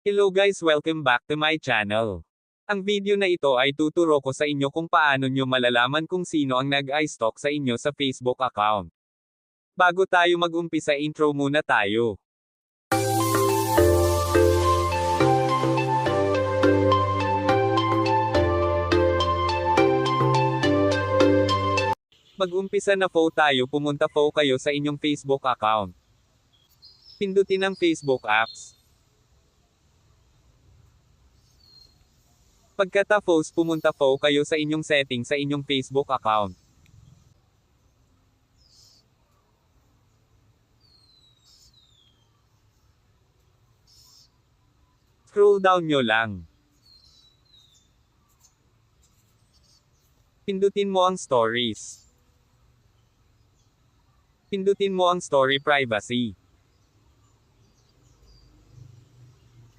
Hello guys, welcome back to my channel. Ang video na ito ay tuturo ko sa inyo kung paano nyo malalaman kung sino ang nag-i-stalk sa inyo sa Facebook account. Bago tayo mag-umpisa, intro muna tayo. Mag-umpisa na po tayo, pumunta po kayo sa inyong Facebook account. Pindutin ang Facebook apps. Pagkatapos, pumunta po kayo sa inyong setting sa inyong Facebook account. Scroll down nyo lang. Pindutin mo ang stories. Pindutin mo ang story privacy.